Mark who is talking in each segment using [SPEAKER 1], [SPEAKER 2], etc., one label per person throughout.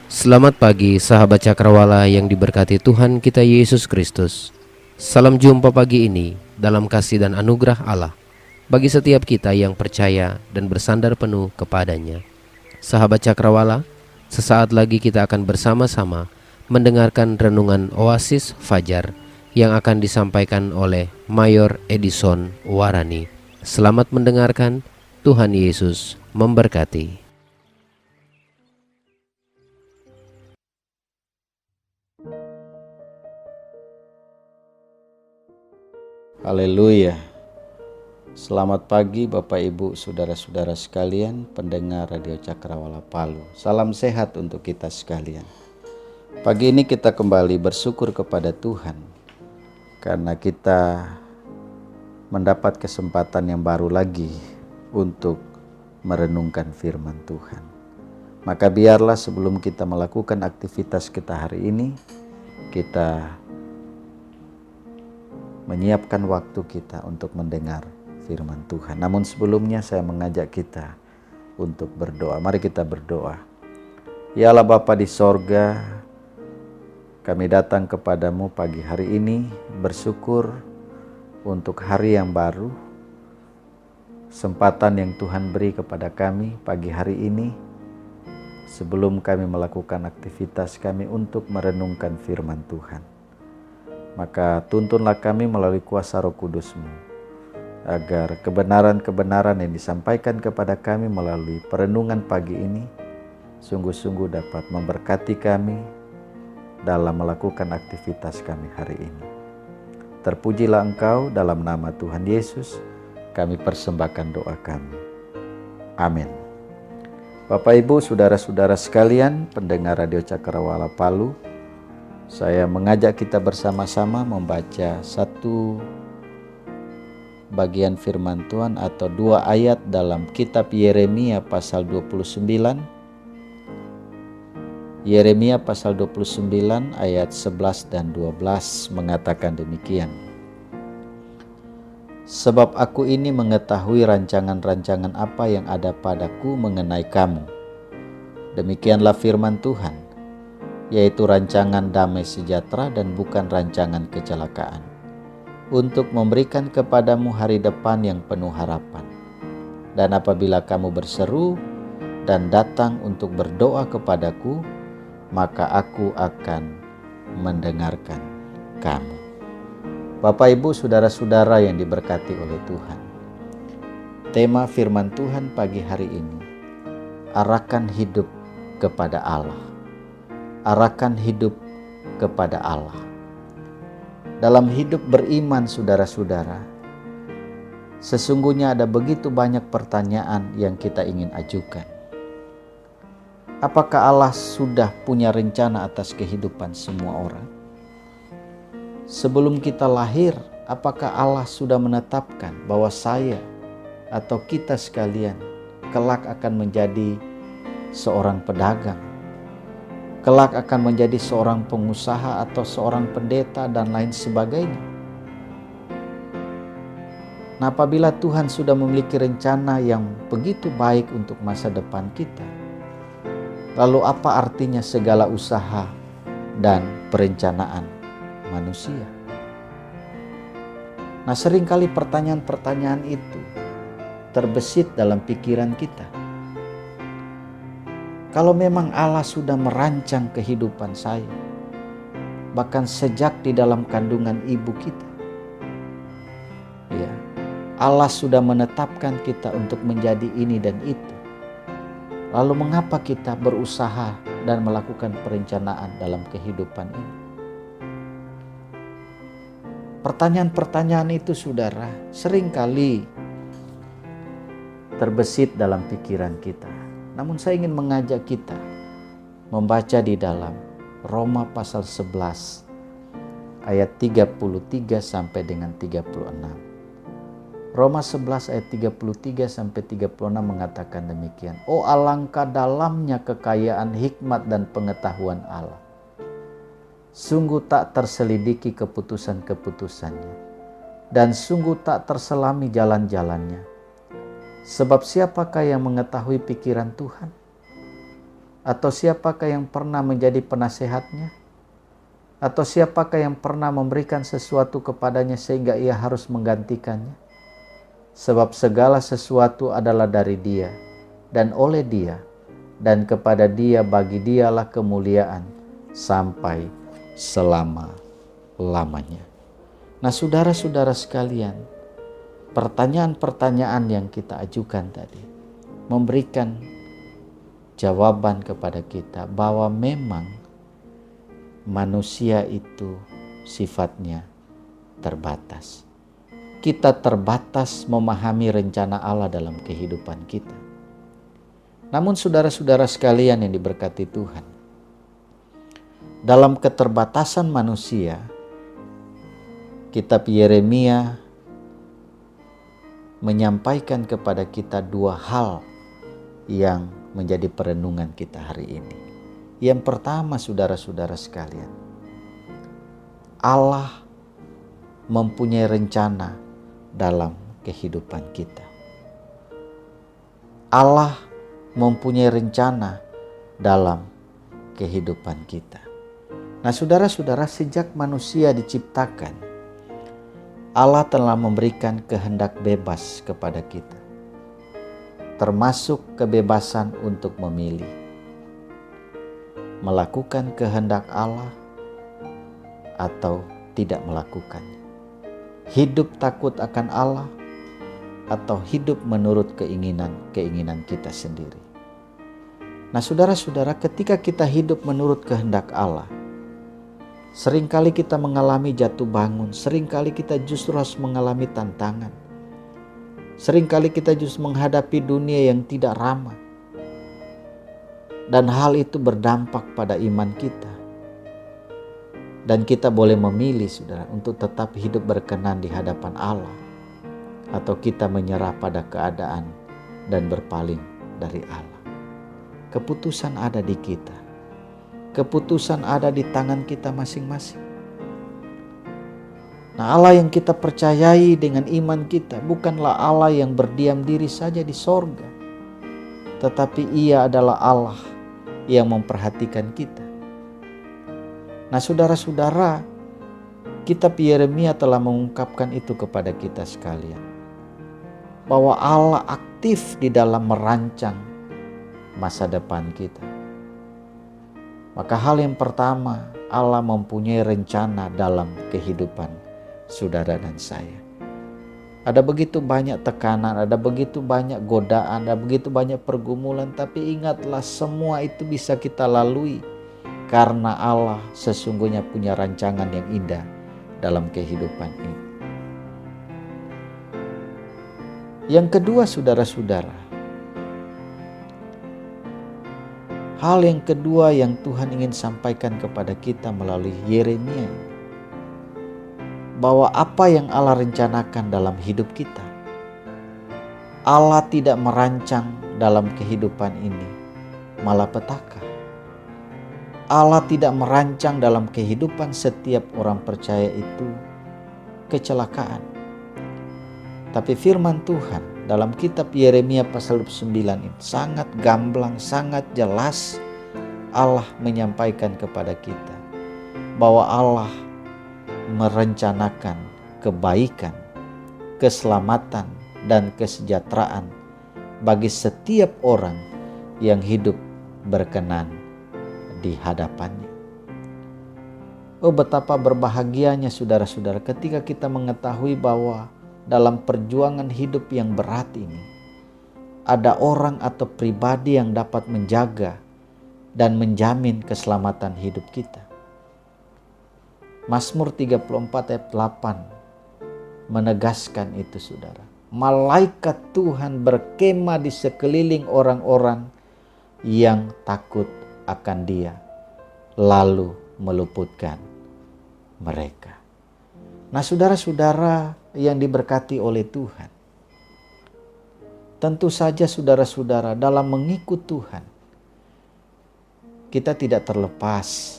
[SPEAKER 1] Selamat pagi sahabat Cakrawala yang diberkati Tuhan kita Yesus Kristus. Salam jumpa pagi ini dalam kasih dan anugerah Allah bagi setiap kita yang percaya dan bersandar penuh kepadanya. Sahabat Cakrawala, sesaat lagi kita akan bersama-sama mendengarkan renungan Oasis Fajar yang akan disampaikan oleh Mayor Edison Warani. Selamat mendengarkan, Tuhan Yesus memberkati.
[SPEAKER 2] Haleluya. Selamat pagi Bapak Ibu Saudara-saudara sekalian pendengar Radio Cakrawala Palu. Salam sehat untuk kita sekalian. Pagi ini kita kembali bersyukur kepada Tuhan karena kita mendapat kesempatan yang baru lagi untuk merenungkan firman Tuhan. Maka biarlah sebelum kita melakukan aktivitas kita hari ini, kita menyiapkan waktu kita untuk mendengar firman Tuhan. Namun sebelumnya saya mengajak kita untuk berdoa. Mari kita berdoa. Ya Allah Bapa di sorga, kami datang kepadamu pagi hari ini bersyukur untuk hari yang baru, kesempatan yang Tuhan beri kepada kami pagi hari ini sebelum kami melakukan aktivitas kami untuk merenungkan firman Tuhan. Maka tuntunlah kami melalui kuasa Roh Kudus-Mu, agar kebenaran-kebenaran yang disampaikan kepada kami melalui perenungan pagi ini sungguh-sungguh dapat memberkati kami dalam melakukan aktivitas kami hari ini. Terpujilah Engkau, dalam nama Tuhan Yesus kami persembahkan doa kami. Amin. Bapak Ibu, saudara-saudara sekalian pendengar Radio Cakrawala Palu, saya mengajak kita bersama-sama membaca satu bagian firman Tuhan atau dua ayat dalam kitab Yeremia pasal 29. Yeremia pasal 29 ayat 11 dan 12 mengatakan demikian. Sebab aku ini mengetahui rancangan-rancangan apa yang ada padaku mengenai kamu. Demikianlah firman Tuhan, yaitu rancangan damai sejahtera dan bukan rancangan kecelakaan, untuk memberikan kepadamu hari depan yang penuh harapan. Dan apabila kamu berseru dan datang untuk berdoa kepadaku, maka aku akan mendengarkan kamu. Bapak Ibu saudara-saudara yang diberkati oleh Tuhan, tema firman Tuhan pagi hari ini, arahkan hidup kepada Allah. Arahkan hidup kepada Allah. Dalam hidup beriman saudara-saudara, sesungguhnya ada begitu banyak pertanyaan yang kita ingin ajukan. Apakah Allah sudah punya rencana atas kehidupan semua orang? Sebelum kita lahir, apakah Allah sudah menetapkan bahwa saya atau kita sekalian kelak akan menjadi seorang pedagang, kelak akan menjadi seorang pengusaha atau seorang pendeta dan lain sebagainya? Nah, apabila Tuhan sudah memiliki rencana yang begitu baik untuk masa depan kita, lalu apa artinya segala usaha dan perencanaan manusia? Nah, seringkali pertanyaan-pertanyaan itu terbesit dalam pikiran kita. Kalau memang Allah sudah merancang kehidupan saya, bahkan sejak di dalam kandungan ibu kita, ya, Allah sudah menetapkan kita untuk menjadi ini dan itu. Lalu mengapa kita berusaha dan melakukan perencanaan dalam kehidupan ini? Pertanyaan-pertanyaan itu saudara seringkali terbesit dalam pikiran kita. Namun saya ingin mengajak kita membaca di dalam Roma pasal 11 ayat 33 sampai dengan 36. Roma 11 ayat 33 sampai 36 mengatakan demikian. Oh, alangkah dalamnya kekayaan hikmat dan pengetahuan Allah. Sungguh tak terselidiki keputusan-keputusannya, dan sungguh tak terselami jalan-jalannya. Sebab siapakah yang mengetahui pikiran Tuhan? Atau siapakah yang pernah menjadi penasehatnya? Atau siapakah yang pernah memberikan sesuatu kepadanya sehingga ia harus menggantikannya? Sebab segala sesuatu adalah dari Dia, dan oleh Dia, dan kepada Dia, bagi Dialah kemuliaan sampai selama-lamanya. Nah, saudara-saudara sekalian, pertanyaan-pertanyaan yang kita ajukan tadi memberikan jawaban kepada kita bahwa memang manusia itu sifatnya terbatas. Kita terbatas memahami rencana Allah dalam kehidupan kita. Namun saudara-saudara sekalian yang diberkati Tuhan, dalam keterbatasan manusia, kitab Yeremia menyampaikan kepada kita dua hal yang menjadi perenungan kita hari ini. Yang pertama, saudara-saudara sekalian, Allah mempunyai rencana dalam kehidupan kita. Allah mempunyai rencana dalam kehidupan kita. Nah, saudara-saudara, sejak manusia diciptakan, Allah telah memberikan kehendak bebas kepada kita, termasuk kebebasan untuk memilih, melakukan kehendak Allah atau tidak melakukannya, hidup takut akan Allah atau hidup menurut keinginan kita sendiri. Nah, saudara-saudara, ketika kita hidup menurut kehendak Allah, seringkali kita mengalami jatuh bangun, seringkali kita justru harus mengalami tantangan. Seringkali kita justru menghadapi dunia yang tidak ramah. Dan hal itu berdampak pada iman kita. Dan kita boleh memilih, saudara, untuk tetap hidup berkenan di hadapan Allah, atau kita menyerah pada keadaan dan berpaling dari Allah. Keputusan ada di kita. Keputusan ada di tangan kita masing-masing. Nah, Allah yang kita percayai dengan iman kita bukanlah Allah yang berdiam diri saja di sorga, tetapi Ia adalah Allah yang memperhatikan kita. Nah, saudara-saudara, kitab Yeremia telah mengungkapkan itu kepada kita sekalian, bahwa Allah aktif di dalam merancang masa depan kita. Maka hal yang pertama, Allah mempunyai rencana dalam kehidupan saudara dan saya. Ada begitu banyak tekanan, ada begitu banyak godaan, ada begitu banyak pergumulan, tapi ingatlah semua itu bisa kita lalui karena Allah sesungguhnya punya rancangan yang indah dalam kehidupan ini. Yang kedua, saudara-saudara, hal yang kedua yang Tuhan ingin sampaikan kepada kita melalui Yeremia, bahwa apa yang Allah rencanakan dalam hidup kita, Allah tidak merancang dalam kehidupan ini malapetaka. Allah tidak merancang dalam kehidupan setiap orang percaya itu kecelakaan. Tapi firman Tuhan dalam kitab Yeremia pasal 9 ini sangat gamblang, sangat jelas Allah menyampaikan kepada kita bahwa Allah merencanakan kebaikan, keselamatan, dan kesejahteraan bagi setiap orang yang hidup berkenan di hadapannya. Oh, betapa berbahagianya saudara-saudara ketika kita mengetahui bahwa dalam perjuangan hidup yang berat ini ada orang atau pribadi yang dapat menjaga dan menjamin keselamatan hidup kita. Mazmur 34 ayat 8 menegaskan itu, saudara. Malaikat Tuhan berkemah di sekeliling orang-orang yang takut akan Dia, lalu meluputkan mereka. Nah, saudara-saudara yang diberkati oleh Tuhan, tentu saja saudara-saudara dalam mengikut Tuhan, kita tidak terlepas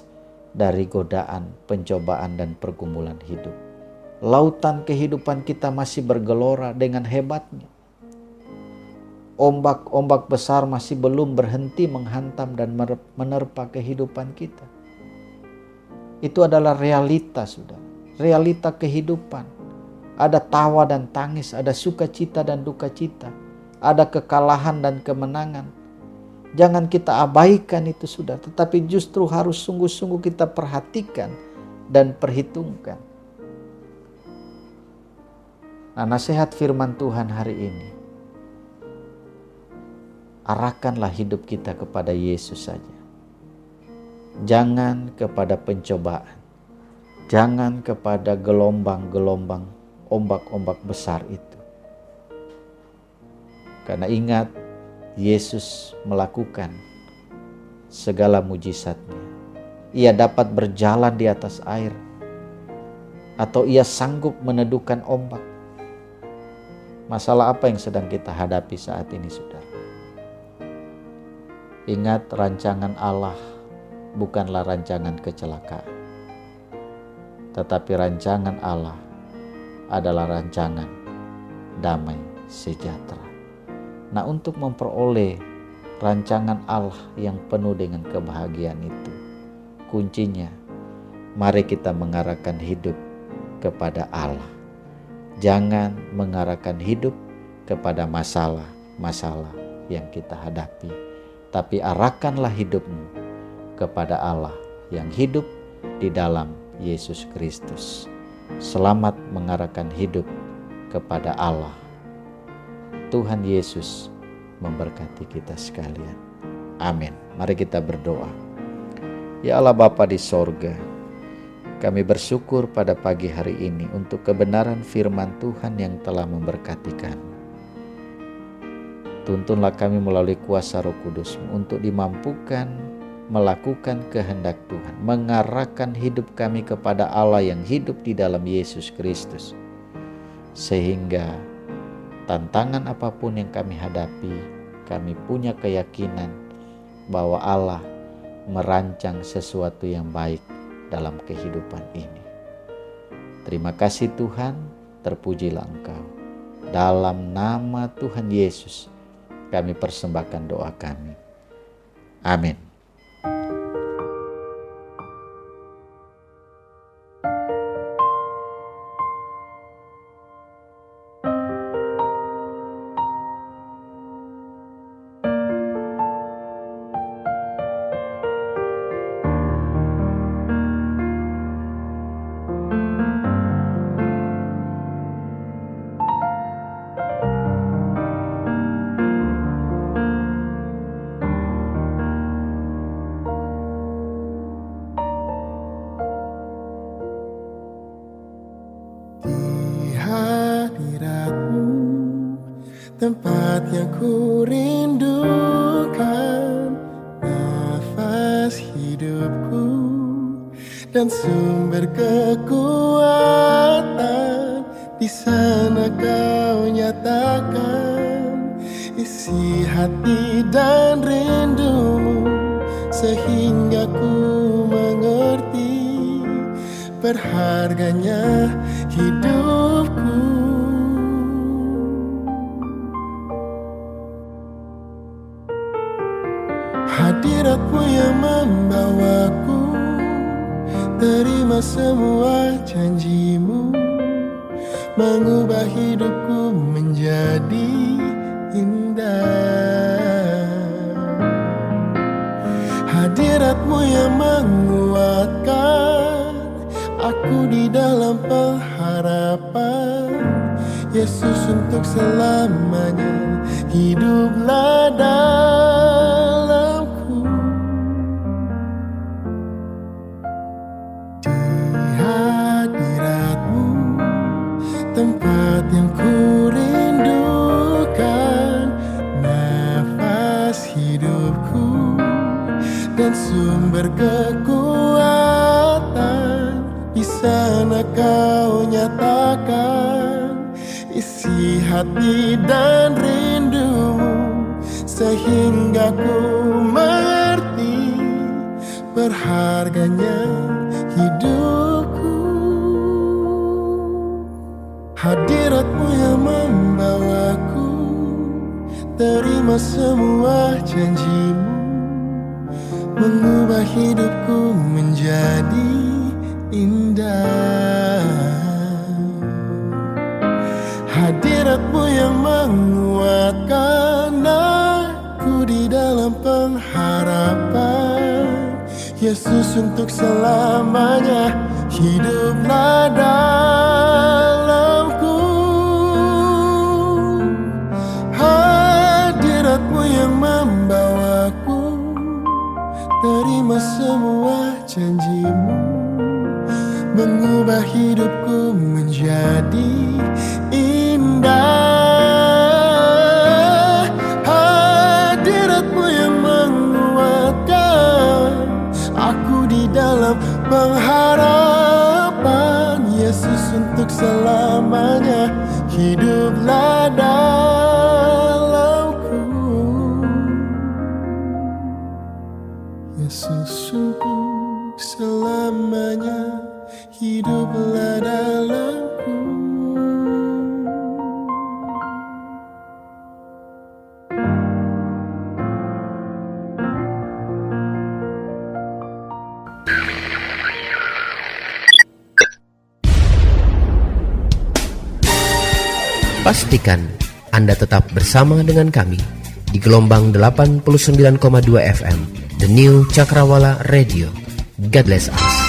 [SPEAKER 2] dari godaan, pencobaan, dan pergumulan hidup. Lautan kehidupan kita masih bergelora dengan hebatnya. ombak-ombak besar masih belum berhenti menghantam dan menerpa kehidupan kita. Itu adalah realita, saudara. Realita kehidupan. Ada tawa dan tangis, ada sukacita dan dukacita, ada kekalahan dan kemenangan. Jangan kita abaikan itu, saudara, tetapi justru harus sungguh-sungguh kita perhatikan dan perhitungkan. Nah, nasihat firman Tuhan hari ini, arahkanlah hidup kita kepada Yesus saja. Jangan kepada pencobaan. Jangan kepada gelombang-gelombang, ombak-ombak besar itu. Karena ingat, Yesus melakukan segala mujizatnya. Ia dapat berjalan di atas air, atau ia sanggup meneduhkan ombak. Masalah apa yang sedang kita hadapi saat ini, saudara? Ingat, rancangan Allah bukanlah rancangan kecelakaan, tetapi rancangan Allah adalah rancangan damai sejahtera. Nah, untuk memperoleh rancangan Allah yang penuh dengan kebahagiaan itu, kuncinya, mari kita mengarahkan hidup kepada Allah. Jangan mengarahkan hidup kepada masalah-masalah yang kita hadapi, tapi arahkanlah hidupmu kepada Allah yang hidup di dalam Yesus Kristus. Selamat mengarahkan hidup kepada Allah. Tuhan Yesus memberkati kita sekalian. Amin. Mari kita berdoa. Ya Allah Bapa di sorga, kami bersyukur pada pagi hari ini untuk kebenaran firman Tuhan yang telah memberkati kami. Tuntunlah kami melalui kuasa Roh Kudus-Mu untuk dimampukan melakukan kehendak Tuhan, mengarahkan hidup kami kepada Allah yang hidup di dalam Yesus Kristus, sehingga tantangan apapun yang kami hadapi, kami punya keyakinan bahwa Allah merancang sesuatu yang baik dalam kehidupan ini. Terima kasih Tuhan, terpujilah Engkau. Dalam nama Tuhan Yesus kami persembahkan doa kami. Amin.
[SPEAKER 3] Tempat yang ku rindukan, nafas hidupku dan sumber kekuatan. Di sana Kau nyatakan isi hati dan rindumu, sehingga ku mengerti berharganya hidupku. Hadirat-Mu yang membawaku terima semua janji-Mu, mengubah hidupku menjadi indah. Hadirat-Mu yang menguatkan aku di dalam pengharapan. Yesus, untuk selamanya hiduplah dalamku. Di hadirat-Mu, tempat yang ku rindukan, nafas hidupku dan sumber kekuatan. Di sana Kau nyatakan isi hati dan rindumu, sehingga ku mengerti berharganya hidupku. Hadirat-Mu yang membawaku terima semua janjimu, mengubah hidupku menjadi indah. Hadiratmu yang menguatkan aku di dalam pengharapan. Yesus, untuk selamanya hiduplah dalamku. Hadiratmu yang membawaku terima semua janjimu, mengubah hidupku menjadi indah. Hadiratmu yang menguatkan aku di dalam pengharapan. Yesus, untuk selamanya hiduplah dalamku. Yesus, untuk selamanya hiduplah dalamku.
[SPEAKER 1] Pastikan Anda tetap bersama dengan kami di gelombang 89,2 FM The New Cakrawala Radio. God bless us.